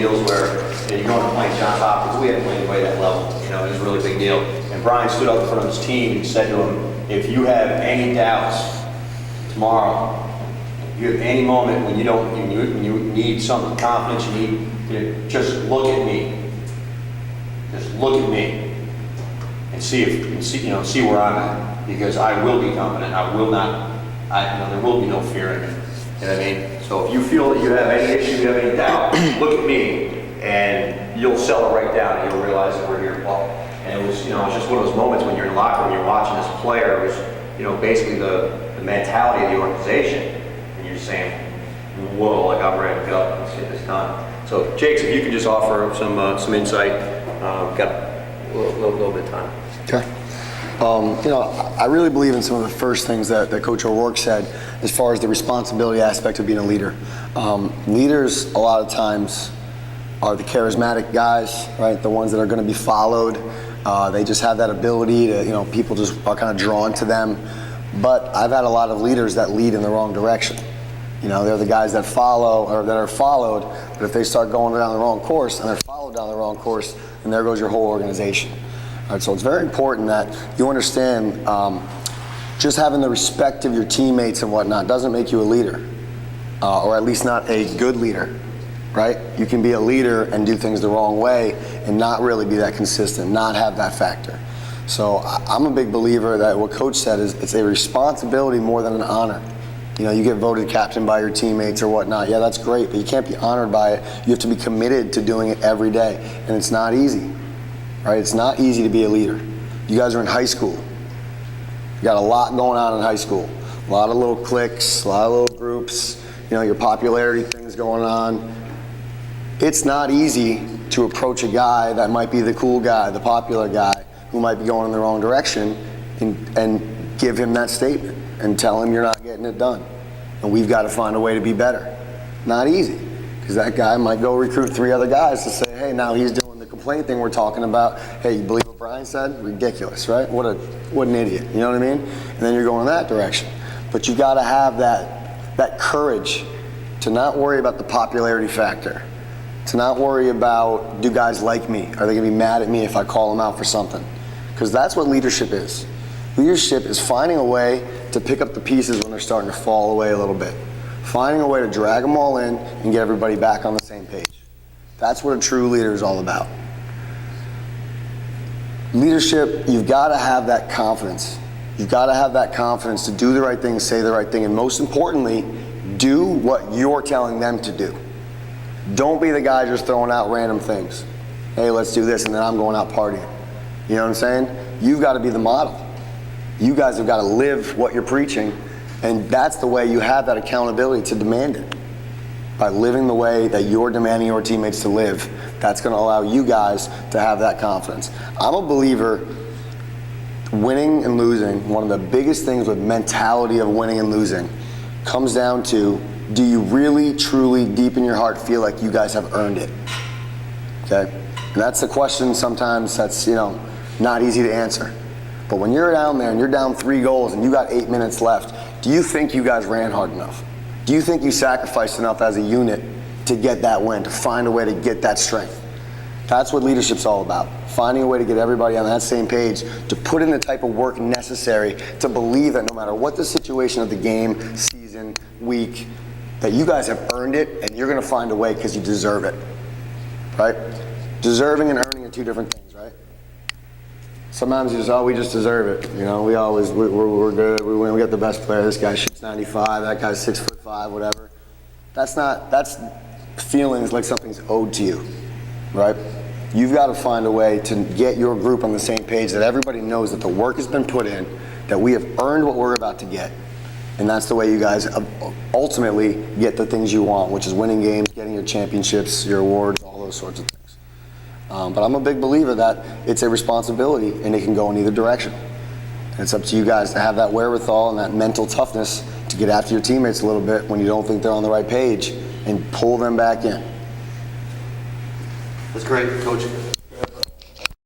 deals where you're going to play Johns Hopkins. We hadn't played anybody at that level. You know, it was a really big deal. And Brian stood up in front of his team and said to him, if you have any doubts tomorrow, if you have any moment when you need some confidence, just look at me. Just look at me and see where I'm at, because I will be confident. I will not. There will be no fear in it. You know what I mean? So if you feel that you have any issue, you have any doubt, look at me, and you'll settle right down, and you'll realize that we're here to play. And it was, it's just one of those moments when you're in the locker room, you're watching this player, it was, basically the mentality of the organization, and you're saying, whoa, like I'm ready to go. Let's get this done. So, Jakes, if you could just offer some insight, got a little bit of time. Okay. I really believe in some of the first things that Coach O'Rourke said as far as the responsibility aspect of being a leader. Leaders, a lot of times, are the charismatic guys, right? The ones that are going to be followed. They just have that ability to, people just are kind of drawn to them. But I've had a lot of leaders that lead in the wrong direction. They're the guys that follow or that are followed, but if they start going down the wrong course and they're followed down the wrong course, then there goes your whole organization. All right, so it's very important that you understand just having the respect of your teammates and whatnot doesn't make you a leader, or at least not a good leader, right? You can be a leader and do things the wrong way and not really be that consistent, not have that factor. So I'm a big believer that what Coach said is it's a responsibility more than an honor. You get voted captain by your teammates or whatnot. Yeah, that's great, but you can't be honored by it. You have to be committed to doing it every day, and it's not easy. Right? It's not easy to be a leader. You guys are in high school. You got a lot going on in high school. A lot of little cliques, a lot of little groups, your popularity things going on. It's not easy to approach a guy that might be the cool guy, the popular guy, who might be going in the wrong direction, and give him that statement and tell him you're not getting it done. And we've got to find a way to be better. Not easy, because that guy might go recruit 3 other guys to say, hey, now he's doing the complaint thing we're talking about. Hey, you believe what Brian said? Ridiculous, right? What an idiot, you know what I mean? And then you're going in that direction. But you got to have that courage to not worry about the popularity factor, to not worry about, do guys like me? Are they going to be mad at me if I call them out for something? Because that's what leadership is. Leadership is finding a way to pick up the pieces when they're starting to fall away a little bit. Finding a way to drag them all in and get everybody back on the same page. That's what a true leader is all about. Leadership, you've got to have that confidence. You've got to have that confidence to do the right thing, say the right thing, and most importantly, do what you're telling them to do. Don't be the guy just throwing out random things. Hey, let's do this, and then I'm going out partying. You know what I'm saying? You've got to be the model. You guys have got to live what you're preaching, and that's the way you have that accountability to demand it. By living the way that you're demanding your teammates to live, that's going to allow you guys to have that confidence. I'm a believer, winning and losing, one of the biggest things with mentality of winning and losing comes down to, do you really, truly, deep in your heart feel like you guys have earned it? Okay? And that's the question sometimes that's, not easy to answer. But when you're down there and you're down 3 goals and you got 8 minutes left, do you think you guys ran hard enough? Do you think you sacrificed enough as a unit to get that win, to find a way to get that strength? That's what leadership's all about. Finding a way to get everybody on that same page, to put in the type of work necessary to believe that no matter what the situation of the game, season, week, that you guys have earned it and you're going to find a way because you deserve it. Right? Deserving and earning are 2 different things, right? Sometimes you just, we just deserve it. We're good, we win, we got the best player, this guy shoots 95, that guy's 6'5", whatever. That's feelings like something's owed to you, right? You've got to find a way to get your group on the same page, that everybody knows that the work has been put in, that we have earned what we're about to get. And that's the way you guys ultimately get the things you want, which is winning games, getting your championships, your awards, all those sorts of things. But I'm a big believer that it's a responsibility and it can go in either direction. And it's up to you guys to have that wherewithal and that mental toughness to get after your teammates a little bit when you don't think they're on the right page and pull them back in. That's great, Coach.